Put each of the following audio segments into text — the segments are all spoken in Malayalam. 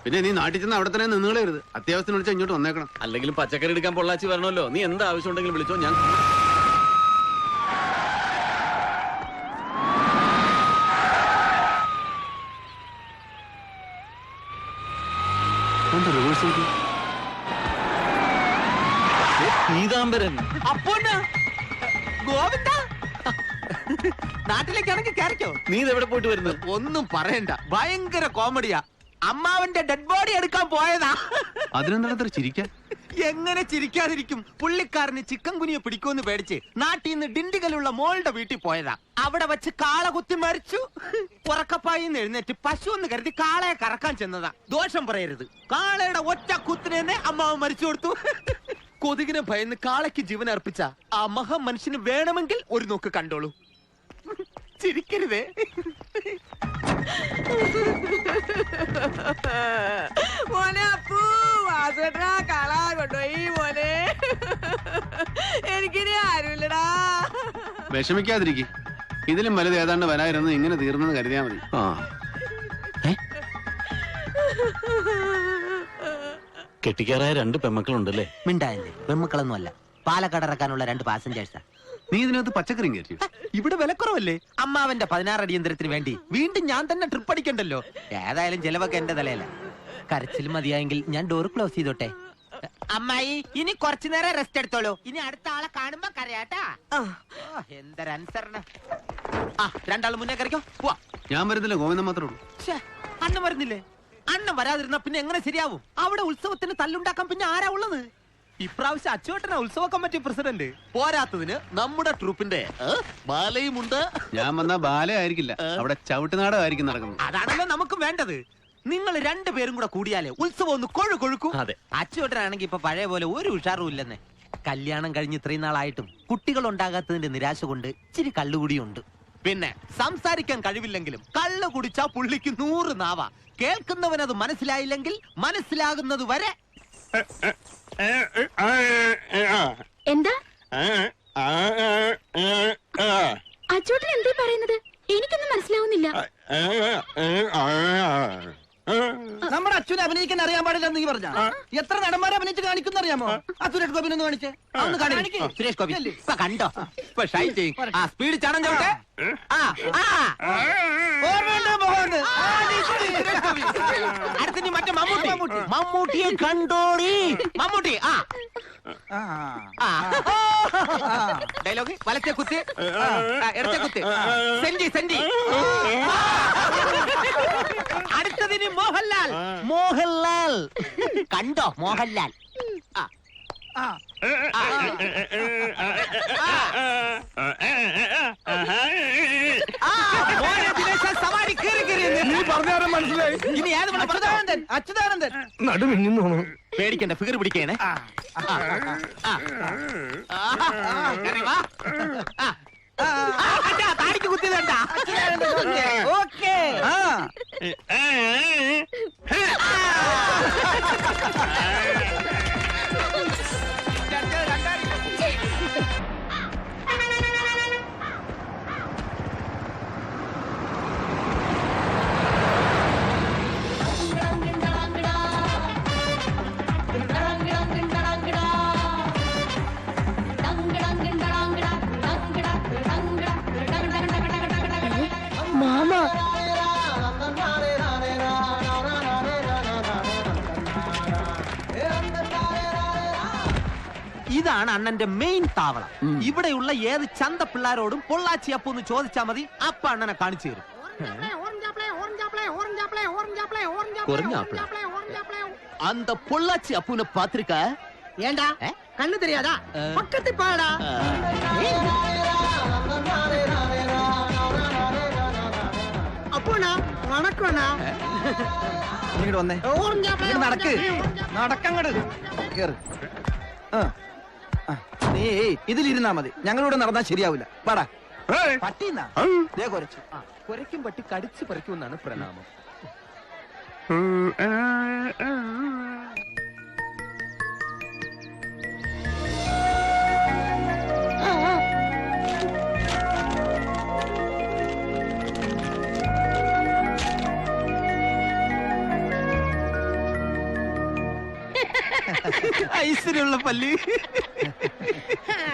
പിന്നെ നീ നാട്ടിൽ ചെന്ന് അവിടെ തന്നെ നിന്നുകളരുത്. അത്യാവശ്യത്തിന് വിളിച്ചാൽ ഇങ്ങോട്ട് വന്നേക്കണം. അല്ലെങ്കിലും പച്ചക്കറി എടുക്കാൻ പൊള്ളാച്ചി വരണമല്ലോ. നീ എന്ത് ആവശ്യം ഉണ്ടെങ്കിലും വിളിച്ചോ. ഞാൻ പീതാംബരൻ ഗോവിന്ദ നാട്ടിലേക്കാണെങ്കിൽ കയറിക്കോ. നീ ഇതെവിടെ പോയിട്ട് വരുന്നത്? ഒന്നും പറയണ്ട, ഭയങ്കര കോമഡിയാ. അമ്മാവന്റെ ഡെഡ് ബോഡി എടുക്കാൻ പോയതാ. അതിനെന്താ ചിരിക്കാൻ? എങ്ങനെ ചിരിക്കാതിരിക്കും? പുള്ളിക്കാരന് ചിക്കൻ കുനിയെ പിടിക്കുമെന്ന് പേടിച്ച് നാട്ടിൽ നിന്ന് ഡിണ്ടിഗലുള്ള മോളുടെ വീട്ടിൽ പോയതാ. അവിടെ വെച്ച് കാള കുത്തി മരിച്ചു. ഉറക്കപ്പായിന്ന് എഴുന്നേറ്റ് പശു എന്ന് കരുതി കാളയെ കറക്കാൻ ചെന്നതാ. ദോഷം പറയരുത്, കാളയുടെ ഒറ്റ കുത്തിനെ അമ്മാവൻ മരിച്ചു കൊടുത്തു. കൊതുകിനെ ഭയന്ന് കാളയ്ക്ക് ജീവൻ അർപ്പിച്ച ആ മഹാ മനുഷ്യന് വേണമെങ്കിൽ ഒരു നോക്ക് കണ്ടോളൂ. ചിരിക്കരുതേ. മോനെ അപ്പൂ വാസുവേട്ടാ കളാ കൊണ്ടുപോയി മോനെ. എനിക്കിനി ആരുമില്ലടാ. വിഷമിക്കാതിരിക്കും. ഇതിലും വലുത് ഏതാണ്ട് വരായിരുന്നു. ഇങ്ങനെ തീർന്നെന്ന് കരുതിയാ മതി. കെട്ടിക്കാറായ 2 പെമ്മക്കളുണ്ടല്ലേ? മിണ്ടായല്ലേ, പെമ്മക്കളൊന്നും അല്ല, പാലക്കാട് ഇറക്കാനുള്ള 2 പാസഞ്ചേഴ്സാ. നീ ഇതിനകത്ത് പച്ചക്കറിയും കയറ്റി. ഇവിടെ വിലക്കുറവല്ലേ? അമ്മാവന്റെ 16 അടിയന്തരത്തിന് വേണ്ടി വീണ്ടും ഞാൻ തന്നെ ട്രിപ്പ് അടിക്കണ്ടല്ലോ. ഏതായാലും ചെലവൊക്കെ എന്റെ തലയല്ല. കരച്ചിൽ മതിയായെങ്കിൽ ഞാൻ ഡോർ ക്ലോസ് ചെയ്തോട്ടെ. അമ്മായി ഇനി കുറച്ചു നേരം റെസ്റ്റ് എടുത്തോളൂ. ഇനി അടുത്ത ആളെ കാണുമ്പോ കരയാട്ടാ. എന്തൊരനുസരണ. രണ്ടാളും മുന്നേ കറിക്കോ. പോവാ. ഞാൻ വരുന്നില്ല, ഗോവിന്ദൻ മാത്രമേ ഉള്ളൂ. അണ്ണൻ വരുന്നില്ലേ? അണ്ണൻ വരാതിരുന്ന പിന്നെ എങ്ങനെ ശരിയാവും? അവിടെ ഉത്സവത്തിന് തല്ലുണ്ടാക്കാൻ പിന്നെ ആരാ ഉള്ളത്? ഇപ്രാവശ്യം അച്ചുവേട്ടനാ ഉത്സവ കമ്മിറ്റി പ്രസിഡന്റ്. പോരാത്തതിന് നമ്മുടെ ട്രൂപ്പിന്റെ ബാലയുമുണ്ട്. ഞാൻ വന്ന ബാല ആയിരിക്കില്ല, അവിടെ ചവിട്ടുനാടകമായിരിക്കും നടക്കുന്നത്. അതാണല്ലോ നമുക്ക് വേണ്ടത്. നിങ്ങൾ 2 പേരും കൂടെ കൂടിയാലേ ഉത്സവം ഒന്ന് കൊഴുക്കൊഴുക്കും. അതെ, അച്ചുവേട്ടനാണെങ്കിൽ ഇപ്പൊ പഴയ പോലെ ഒരു ഉഷാറും ഇല്ലെന്നേ. കല്യാണം കഴിഞ്ഞ് ഇത്രയും നാളായിട്ടും കുട്ടികൾ ഉണ്ടാകാത്തതിന്റെ നിരാശ കൊണ്ട് ഇച്ചിരി കള്ളുകൂടിയുണ്ട്. പിന്നെ സംസാരിക്കാൻ കഴിവില്ലെങ്കിലും കള്ളു കുടിച്ചാ പുള്ളിക്ക് 100 നാവ. കേൾക്കുന്നവനത് മനസ്സിലായില്ലെങ്കിൽ മനസ്സിലാകുന്നത് വരെ. എന്താ അച്ചോട്ടൻ എന്തേ പറയുന്നത്? എനിക്കൊന്നും മനസ്സിലാവുന്നില്ല. നമ്മുടെ അച്ഛനെ അഭിനയിക്കാൻ അറിയാൻ പാടില്ല നീ പറഞ്ഞ എത്ര നടന്മാരെ അഭിനയിച്ച് കാണിക്കുന്ന അറിയാമോ? ആ സുരേഷ് ഗോപിനെ ഒന്ന് കാണിച്ചേ. ഒന്ന് കാണിക്കും. സുരേഷ് ഗോപി ഇപ്പൊ കണ്ടോ? ഇപ്പൊ ഷൈൻ ചെയ്യും. ആ സ്പീഡ് ചാണം ചവിട്ടെ. അടുത്ത മറ്റേ മമ്മൂട്ടി. മമ്മൂട്ടിയെ കണ്ടോടി. മമ്മൂട്ടി. ഡയലോഗ് വലത്തെ കുത്ത്, ഇടത്തെ കുത്ത്. സെഞ്ചി സെഞ്ചി. അടുത്തതിന് മോഹൻലാൽ. മോഹൻലാൽ കണ്ടോ? മോഹൻലാൽ. സവാരി മനസ്സിലായി. ഇനി അച്യുതാനന്ദൻ. അച്യുതാനന്ദൻ നടുമിന്നു പേടിക്കണ്ട, ഫിഗർ പിടിക്കേനെ. താടിക്ക് കുത്തിയതണ്ട. ഓക്കേ. ഇതാണ് അണ്ണന്റെ മെയിൻ താവളം. ഇവിടെയുള്ള ഏത് ചന്ത പിള്ളാരോടും പൊള്ളാച്ചി അപ്പു എന്ന് ചോദിച്ചാ മതി, അപ്പ അണ്ണനെ കാണിച്ചു തരും. அந்த பொள்ளாச்சி அப்புன பாத்திருக்க? ஏண்டா கண்ணு தெரியாதா? பக்கத்து பாடா. അപ്പൂണാ വണക്കണാ. ഇങ്ങോട്ട് വന്നേ. നടക്ക് നടക്കങ്ങട് കേറ്. നീ ഇതിലിരുന്നാ മതി, ഞങ്ങളിവിടെ നടന്നാ ശരിയാവില്ല. പാടാ. പട്ടിന്നാ കുറച്ചു. കുരയ്ക്കും പട്ടി കടിച്ചു പറിക്കുമെന്നാണ് പ്രണാമം. ഐശ്വര്യമുള്ള പല്ല്.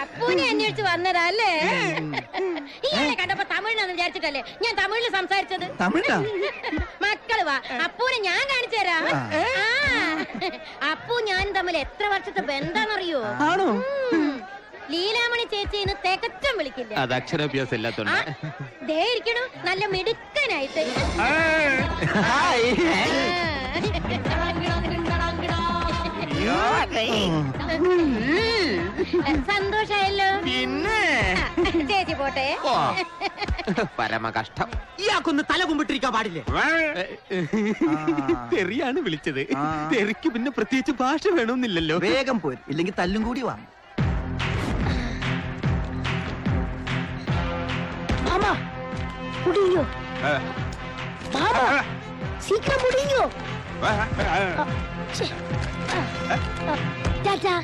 അപ്പൂനെ അന്വേഷിച്ച് വന്നതാ അല്ലേ? ഇയാളെ കണ്ടപ്പോ തമിഴിനാന്ന് വിചാരിച്ചിട്ടല്ലേ ഞാൻ തമിഴിൽ സംസാരിച്ചത്. തമിഴാ? മക്കള് വാ, അപ്പൂനെ ഞാൻ കാണിച്ചു തരാം. അപ്പൂ ഞാൻ തമ്മിൽ എത്ര വർഷത്തെ ബന്ധാന്നറിയോ? ആണോ? ലീലാമണി ചേച്ചിന്ന് തികച്ചും വിളിക്കില്ല. അത് അക്ഷരാഭ്യാസം ഇല്ലാത്തോണ്ട്. ദേ ഇരിക്കണു നല്ല മിടുക്കനായിട്ട്. സന്തോഷായല്ലോ. പിന്നെ ചേച്ചി പോട്ടെ. പരമ കഷ്ടം. ഇയാൾക്കൊന്ന് തല കുമ്പിട്ടിരിക്കാൻ പാടില്ലേ? തെറിയാണ് വിളിച്ചത്. തെറിക്ക് പിന്നെ പ്രത്യേകിച്ച് ഭാഷ വേണമെന്നില്ലല്ലോ. വേഗം പോയി, ഇല്ലെങ്കിൽ തല്ലും കൂടി വാ. முடியும் பாபா சீக்கிரம் முடியும் டாடா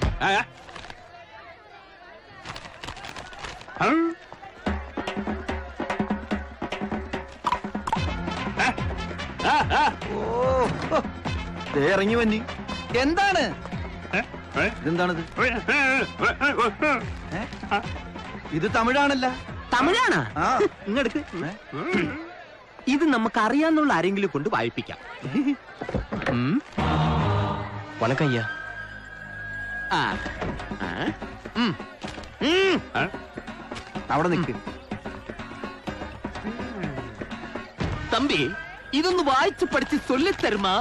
ഇറങ്ങി വന്നി. എന്താണ് ഇതെന്താണിത്? ഇത് തമിഴാണല്ല? തമിഴാണ്. ആ, ഇങ്ങടുക്ക്. ഇത് നമുക്ക് അറിയാന്നുള്ള ആരെങ്കിലും കൊണ്ട് വായിപ്പിക്കാം. വണക്കയ്യ. അവിടെ നിൽക്ക്. തമ്പി ഇതൊന്ന് വായിച്ചു പഠിച്ച് ചൊല്ലിത്തരുമാ?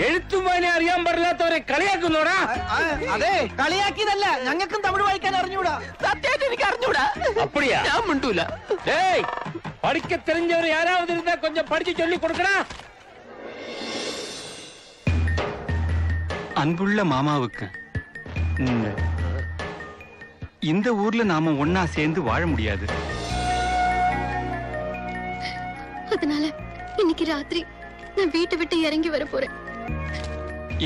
എഴുത്തുമാനെ അറിയാൻ പാടില്ലാത്തവരെ കളിയാക്കുന്നോടാ. അതെ, കളിയാക്കിയതല്ല, ഞങ്ങൾക്കും തമിഴ് വായിക്കാൻ അറിഞ്ഞൂടാ. സത്യമായിട്ട് എനിക്ക് അറിഞ്ഞൂടാ. அப்படியா? ഞാൻ മിണ്ടൂല. டேய், படிக்க தெரிஞ்சவர் யாராவது இருந்தா கொஞ்சம் படிச்சு சொல்லி கொடுக்கடா. அன்புள்ள மாமாவுக்கு இந்த ஊர்ல நாம ஒன்னா சேர்ந்து வாழ முடியாது. அதனால இன்னைக்கு ராத்திரி நான் வீட்டை விட்டு இறங்கி வர போறேன்.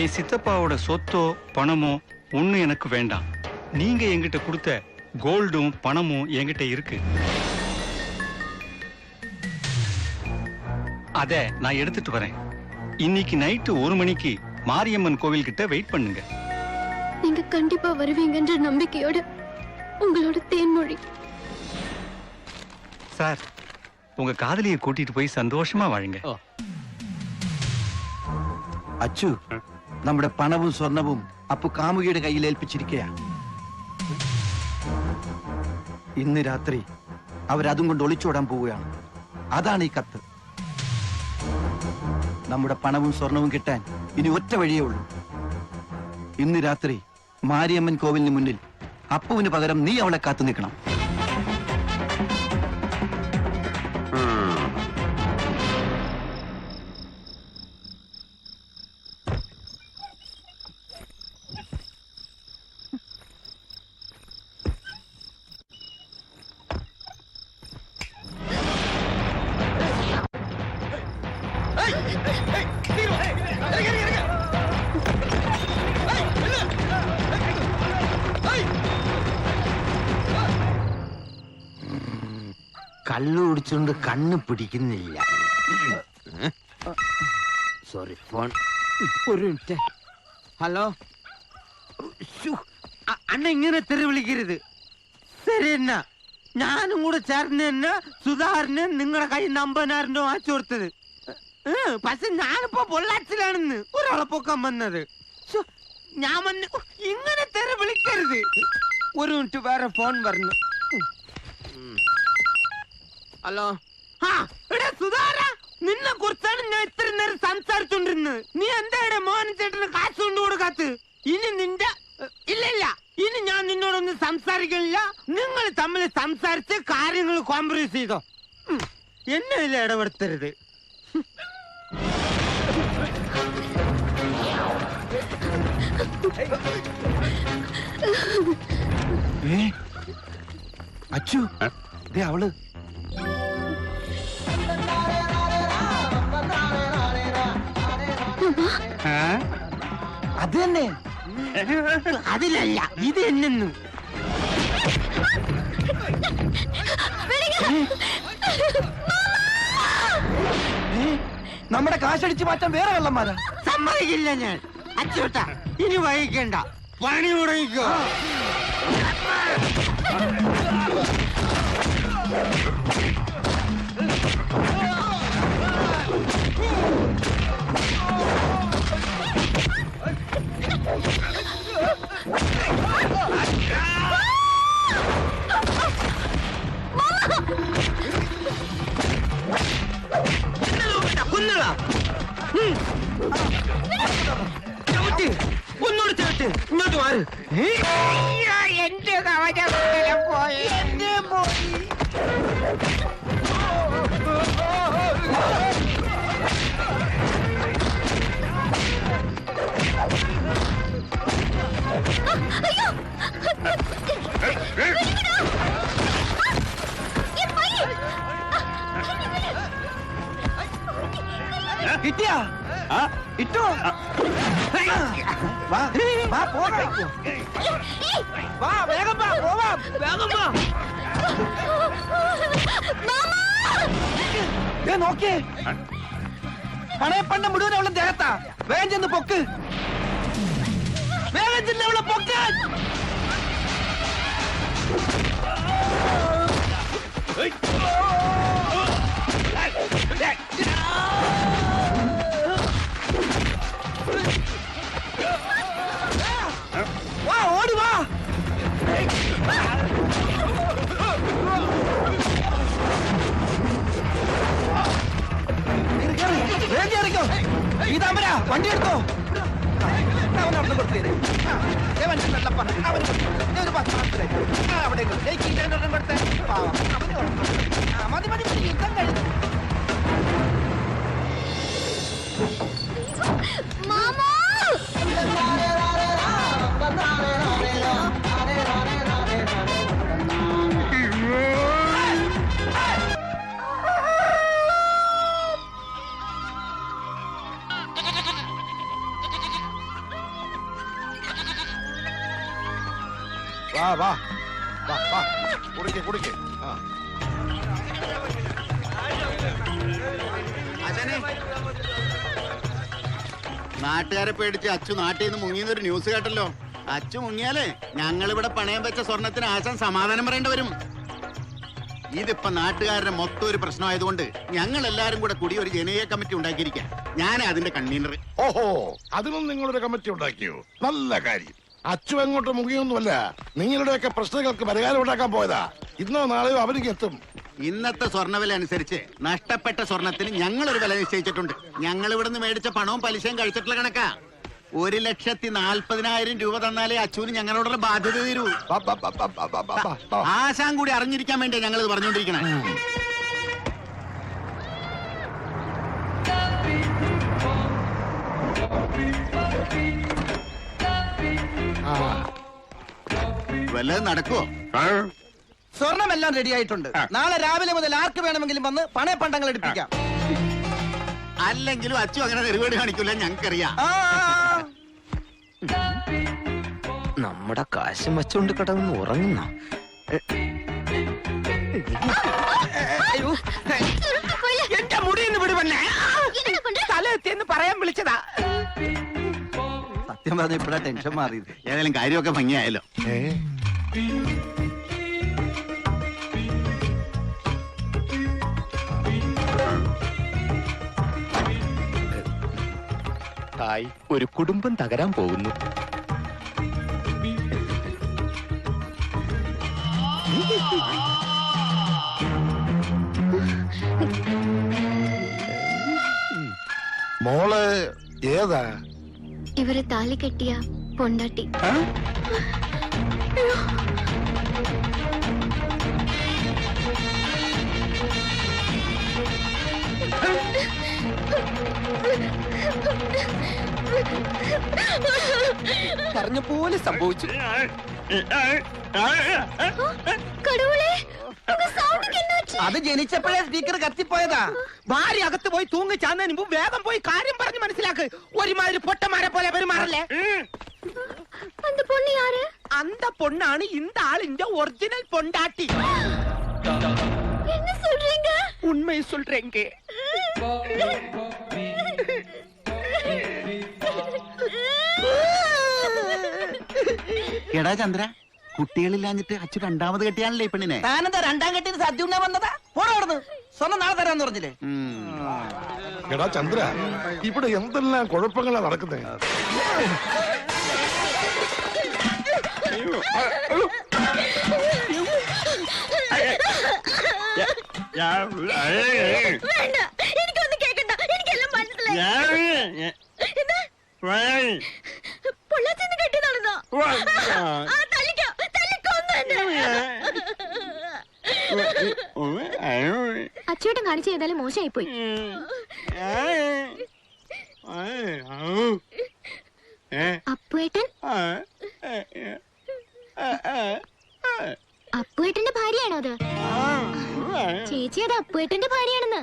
என் சித்தப்பாவோட சொத்தோ பணமோ ஒண்ணு எனக்கு வேண்டாம். நீங்க என்கிட்ட கொடுத்த கோல்டும் பணமும் என்கிட்ட இருக்கு. அத நான் எடுத்துட்டு வரேன். இன்னைக்கு நைட்டு 1 மணிக்கு மாரியம்மன் கோவில் கிட்ட வெயிட் பண்ணுங்க. நீங்க கண்டிப்பா வருவீங்கன்ற நம்பிக்கையோட உங்களோட தேன்மொழி. சார், உங்க காதலியை கூட்டிட்டு போய் சந்தோஷமா வாழுங்க. അച്ചു, നമ്മുടെ പണവും സ്വർണവും അപ്പു കാമുകിയുടെ കയ്യിൽ ഏൽപ്പിച്ചിരിക്കുകയാണ്. ഇന്ന് രാത്രി അവരതും കൊണ്ട് ഒളിച്ചോടാൻ പോവുകയാണ്. അതാണ് ഈ കത്ത്. നമ്മുടെ പണവും സ്വർണവും കിട്ടാൻ ഇനി ഒറ്റ വഴിയേ ഉള്ളൂ. ഇന്ന് രാത്രി മാരിയമ്മൻ കോവിലിന് മുന്നിൽ അപ്പുവിന് പകരം നീ അവളെ കാത്തു നിൽക്കണം. കള്ളു കുടിച്ചുകൊണ്ട് കണ്ണ് പിടിക്കുന്നില്ല. Sorry, phone. ഒരു മിനിറ്റ്. ഹലോ. അണ്ണ ഇങ്ങനെ തെറി വിളിക്കരുത്. ശരി, എന്നാ ഞാനും കൂടെ ചേർന്ന് തന്നെ സുധാകരന് നിങ്ങളുടെ കൈ 50,000 രൂപ വാങ്ങിച്ചു കൊടുത്തത്. പക്ഷെ ഞാനിപ്പോ പൊള്ളാച്ചിലാണെന്ന് ഒരാളെ പൊക്കാൻ വന്നത്. ഞാൻ വന്ന് ഇങ്ങനെ തെറി വിളിക്കരുത്. ഒരു മിനിറ്റ്, വേറെ ഫോൺ പറഞ്ഞു. ഹലോ. സുധാര, നിന്നെ കുറിച്ചാണ് ഞാൻ ഇത്ര നേരം സംസാരിച്ചോണ്ടിരുന്നത്. നീ എന്താ മോഹൻ ചേട്ടന് കാശ് കൊണ്ട് കൊടുക്കാത്ത? ഇനി നിന്റെ ഇല്ല, ഇനി ഞാൻ നിന്നോടൊന്നും സംസാരിക്കണില്ല. നിങ്ങൾ തമ്മിൽ സംസാരിച്ച് കാര്യങ്ങൾ കോംപ്രമൈസ് ചെയ്തോ. എന്നെ ഇതിൽ ഇടപെടുത്തരുത്. അച്ചു, ദേ അവള്. അത് തന്നെ അതിലല്ല ഇത് എന്നു നമ്മുടെ കാശടിച്ചു മാറ്റാൻ വേറെ കള്ളന്മാരാ. സമ്മതിക്കില്ല ഞാൻ. അച്ചോട്ട ഇനി വൈകിക്കണ്ട, പണി മുടങ്ങിക്കോ. ഒന്നുകൂടി ചേട്ട് ഇങ്ങോട്ട് മാറ്. എന്റെ കവചം പോയി, എന്റെ പോയി. കിട്ടിയാ ഇട്ടോ? വാ വാ പോകാം. വാ വേഗം വാ, പോവാം. വേഗം വാ. നോക്കിയേ, പണയപ്പണ്ട മുഴുവൻ അവളുടെ ദേഹത്താ. വേഗം ചെന്ന് പൊക്ക്, വേഗം ചെന്ന് അവളെ പൊക്കാൻ. വാ ഓടി വാ. ഇതാമര വണ്ടി എടുത്തോ. മതി മതി മതി, യുദ്ധം കഴിഞ്ഞു. വാ വാ വാ വാ, കുടിക്ക് കുടിക്ക്. നാട്ടുകാരെ പേടിച്ച് അച്ചു നാട്ടിൽ നിന്ന് മുങ്ങിയെന്നൊരു ന്യൂസ് കേട്ടല്ലോ. അച്ചു മുങ്ങിയാലേ ഞങ്ങളിവിടെ പണയം വെച്ച സ്വർണത്തിന് ആശാൻ സമാധാനം പറയേണ്ടി വരും. ഇതിപ്പോ നാട്ടുകാരുടെ മൊത്തം ഒരു പ്രശ്നമായതുകൊണ്ട് ഞങ്ങൾ എല്ലാരും കൂടെ കൂടി ഒരു ജനകീയ കമ്മിറ്റി ഉണ്ടാക്കിയിരിക്കാം. ഞാൻ അതിന്റെ കൺവീനർ. ഓഹോ, അതിനും നിങ്ങളൊരു കമ്മിറ്റി ഉണ്ടാക്കിയോ? നല്ല കാര്യം. അച്ചു എങ്ങോട്ട് മുങ്ങിയൊന്നുമല്ല, നിങ്ങളുടെയൊക്കെ പ്രശ്നങ്ങൾക്ക് പരിഹാരം ഉണ്ടാക്കാൻ പോയതാ. ഇന്നോ നാളെയോ അവർക്ക് എത്തും. ഇന്നത്തെ സ്വർണ്ണവില അനുസരിച്ച് നഷ്ടപ്പെട്ട സ്വർണത്തിന് ഞങ്ങളൊരു വില നിശ്ചയിച്ചിട്ടുണ്ട്. ഞങ്ങൾ ഇവിടുന്ന് മേടിച്ച പണവും പലിശയും കഴിച്ചിട്ടുള്ള കണക്കാ. 1,40,000 രൂപ തന്നാലേ അച്ചുവിന് ഞങ്ങളോടുള്ള ബാധ്യത തീരൂ. ആശാൻ കൂടി അറിഞ്ഞിരിക്കാൻ വേണ്ടിയാ ഞങ്ങൾ ഇത് പറഞ്ഞുകൊണ്ടിരിക്കണേ. വല്ലതും നടക്കുവോ? സ്വർണമെല്ലാം റെഡി ആയിട്ടുണ്ട്. നാളെ രാവിലെ മുതൽ ആർക്ക് വേണമെങ്കിലും വന്ന് പണയപ്പണ്ടങ്ങൾ എടുപ്പിക്കാം. അല്ലെങ്കിലും അച്ചു അങ്ങനെ നെറുകേട് കാണിക്കൂല, ഞങ്ങൾക്കറിയാം. നമ്മുടെ കാശും വച്ചുകൊണ്ട് കിടന്ന് ഉറങ്ങുന്ന എന്റെ മുടിന്ന് വിട് വന്നെ. തല എത്തിയെന്ന് പറയാൻ വിളിച്ചതാ. സത്യം പറഞ്ഞ ഇപ്പഴാ ടെൻഷൻ മാറിയത്. ഏതായാലും കാര്യമൊക്കെ ഭംഗിയായല്ലോ. ഒരു കുടുംബം തകരാൻ പോകുന്നു. മോള് ഏതാ? ഇവരെ താലി കെട്ടിയ പൊണ്ടാട്ടി. പറഞ്ഞ പോലെ സംഭവിച്ചു. അത് ജനിച്ചപ്പോഴേ സ്പീക്കർ കത്തിപ്പോയതാ. ഭാര്യ അകത്ത് പോയി തൂങ്ങി ചാന്നതിന് മുമ്പ് വേഗം പോയി കാര്യം പറഞ്ഞ് മനസ്സിലാക്ക്. ഒരുമാതിരി പൊട്ടന്മാരെ പോലെ പെരുമാറല്ലേ. அந்த பொண்ணாണ് இந்த ஆளிന്റെ ஒரிஜினல் பொண்டாட்டி. என்ன சொல்றீங்க? உண்மை சொல்றேங்க. എടാ ചന്ദ്ര, കുട്ടികളില്ലാഞ്ഞിട്ട് അച്ചു രണ്ടാമത് കെട്ടിയാണല്ലേ ഈ പെണ്ണിനെ? താനെന്താ രണ്ടാം കെട്ടിന് സദ്യ വന്നതാ? പോണവിടുന്ന്. സ്വർണ്ണം നാളെ തരാന്ന് പറഞ്ഞില്ലേ? എടാ ചന്ദ്ര, ഇവിടെ എന്തെല്ലാം കുഴപ്പങ്ങളാ നടക്കുന്നത്. വേണ്ട, എനിക്കൊന്നും കേക്കണ്ട. എനിക്കെല്ലാം മനസ്സിലായി. പൊള്ളാച്ചിന്ന് കെട്ടിയതാണെന്നോ? തല്ലിക്കോ, തല്ലിക്കൊന്നു അച്ചൂട്ടൻ കാണിച്ചു ചെയ്താലും മോശമായി പോയി. അപ്പുവേട്ടൻ അപ്പുവേട്ടന്റെ ഭാര്യയാണോ അത്? ചേച്ചി അത് അപ്പുവേട്ടന്റെ ഭാര്യയാണെന്ന്.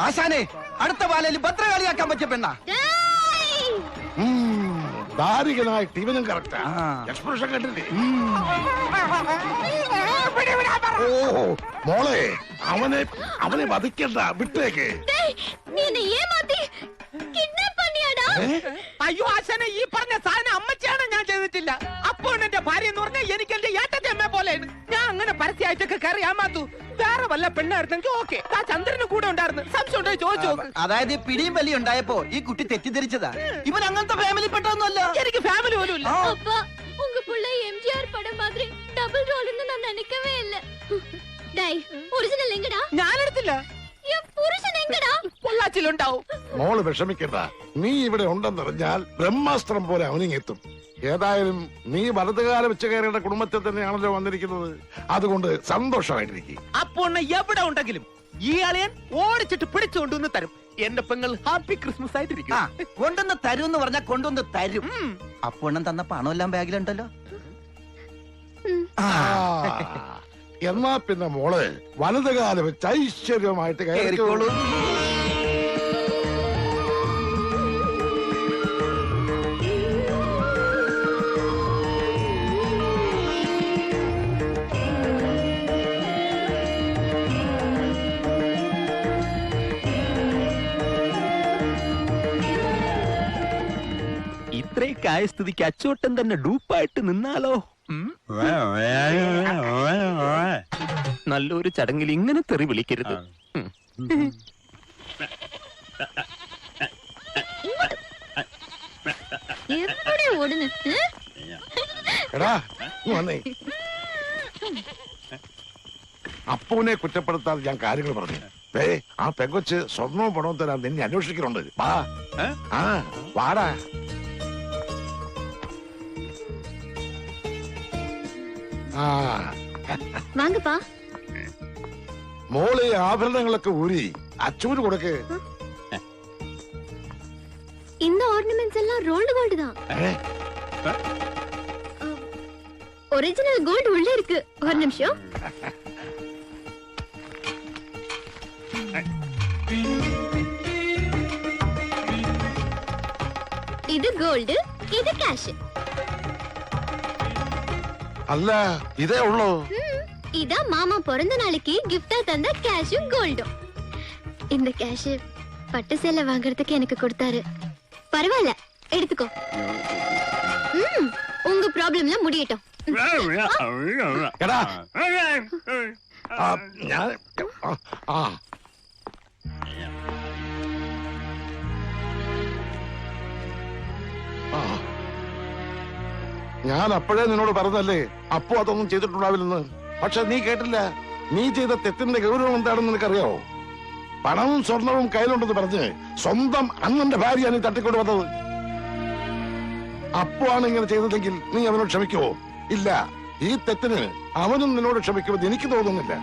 ആശാനെ, അടുത്ത പാലയിൽ ഭദ്രകാളിയാക്കാൻ പറ്റിയ പെണ്ണ. ദാരികനായിട്ട് ഇവനും കറക്റ്റാ. എക്സ്പ്രഷൻ കണ്ടില്ലേ? ഓ മോളെ, അവനെ വധിക്കണ്ട, വിട്ടേക്ക്. അയ്യോ ആശാനെ, ഈ പറഞ്ഞ സാധനം അമ്മച്ചാണ്, ഞാൻ ചെയ്തിട്ടില്ല. അപ്പോൾ എന്റെ ഭാര്യ എന്ന് പറഞ്ഞാൽ എനിക്ക് എന്റെ ഏട്ടത്തെ അമ്മ പോലെയാണ്. ഞാൻ അങ്ങനെ പരസ്യമായിട്ടൊക്കെ കയറി ആമാത്തു. വേറെ വല്ല പെണ്ണായിരുന്നെങ്കിൽ ഓക്കെ. ആ ചന്ദ്രന് കൂടെ ഉണ്ടായിരുന്നു. സംശയം ഉണ്ടോ ചോദിച്ചു. അതായത് പിടിയും വലിയ ഉണ്ടായപ്പോ ഈ കുട്ടി തെറ്റിദ്ധരിച്ചതാ. ഇവൻ അങ്ങനത്തെ ഫാമിലി പെട്ടൊന്നുമല്ല. എനിക്ക് ഫാമിലി പോലും ഇല്ല. அப்பா உங்க புள்ள எம்ஜிஆர் படம் மாதிரி டபுள் ரோல்னு நான் நினைக்கவே இல்ல. டேய், ஒரிജിനൽ എങ്ങടാ? ഞാൻ എടുത്തില്ല. ഈ പുരുഷൻ എങ്ങടാ? പൊള്ളാച്ചിലുണ്ടാവും. മോള് വിഷമിക്കണ്ട, നീ ഇവിടെ ഉണ്ടെന്നറിഞ്ഞാൽ ബ്രഹ്മാസ്ത്രം പോലെ അവനിങ്ങെത്തും. ഏതായാലും നീ വലതുകാല വെച്ചുകയറിയുടെ കുടുംബത്തിൽ തന്നെയാണല്ലോ വന്നിരിക്കുന്നത്. അതുകൊണ്ട് സന്തോഷമായിട്ടിരിക്കും. അപ്പോൾ എവിടെ ഉണ്ടെങ്കിലും ഈ അളിയൻ ഓടിച്ചിട്ട് പിടിച്ചുകൊണ്ടുവന്ന് തരും. എന്റെ പെങ്ങൾ ഹാപ്പി ക്രിസ്മസ് ആയിട്ടിരിക്കും. കൊണ്ടുവന്ന് തരും എന്ന് പറഞ്ഞാൽ കൊണ്ടുവന്ന് തരും. അപ്പോണ്ണം തന്ന പണമെല്ലാം ബാഗിലുണ്ടല്ലോ. എന്നാ പിന്നെ മോള് വലതുകാല വെച്ച് ഐശ്വര്യമായിട്ട് കയറിക്കോളൂ. ഇത്രയൊക്കെ ആയ സ്ഥിതിക്ക് അച്ചോട്ടൻ തന്നെ ഡൂപ്പായിട്ട് നിന്നാലോ? നല്ലൊരു ചടങ്ങിൽ ഇങ്ങനെ തെറി വിളിക്കരുത്. എവിടെ ഓടുന്നു? എടാ വന്നേ. അപ്പൂനെ കുറ്റപ്പെടുത്താതെ ഞാൻ കാര്യങ്ങൾ പറഞ്ഞു. ആ പെങ്കൊച്ച് സ്വർണവും പണവും തരാൻ നിന്നെ അന്വേഷിക്കുന്നുണ്ട്. വാ, വാടാ. വാങ്ങപ്പാ. മോളെ ആഭരണങ്ങളൊക്കെ ഊരി അച്ചൂര് കൊടുക്ക്. இந்த ornaments எல்லாம் ரோல்டு கோல்டு தான். ஒரிஜினல் கோல்டு உள்ள இருக்கு. ஒரு நிமிஷம். இது கோல்டு, இது கேஷ். അല്ല, ഇതേ ഉള്ളൂ. இதா மாமா பிறந்த நாளைக்கு gift-ஆ தந்த கேஷும் கோல்டும். இந்த கேஷ் பட்டு சேலை வாங்குறதுக்கு எனக்கு கொடுத்தாரு. பரவாயில்ல, எடுத்துக்கோ. உங்க ப்ராப்ளம்லாம் முடியட்டும். എടാ ഞാൻ ഞാൻ അപ്പോഴേ നിന്നോട് പറഞ്ഞല്ലേ അപ്പോ അതൊന്നും ചെയ്തിട്ടുണ്ടാവില്ലെന്ന്. പക്ഷെ നീ കേട്ടില്ല. നീ ചെയ്ത തെറ്റിന്റെ ഗൗരവം എന്താണെന്ന് നിനക്കറിയാവോ? പണവും സ്വർണവും കയ്യിലുണ്ടെന്ന് പറഞ്ഞ് സ്വന്തം അണ്ണന്റെ ഭാര്യയാണ് നീ തട്ടിക്കൊണ്ട് വന്നത്. അപ്പോ ആണ് ഇങ്ങനെ ചെയ്തതെങ്കിൽ നീ അവനോട് ക്ഷമിക്കുവോ? ഇല്ല. ഈ തെറ്റിന് അവനും നിന്നോട് ക്ഷമിക്കുമെന്ന് എനിക്ക് തോന്നുന്നില്ല.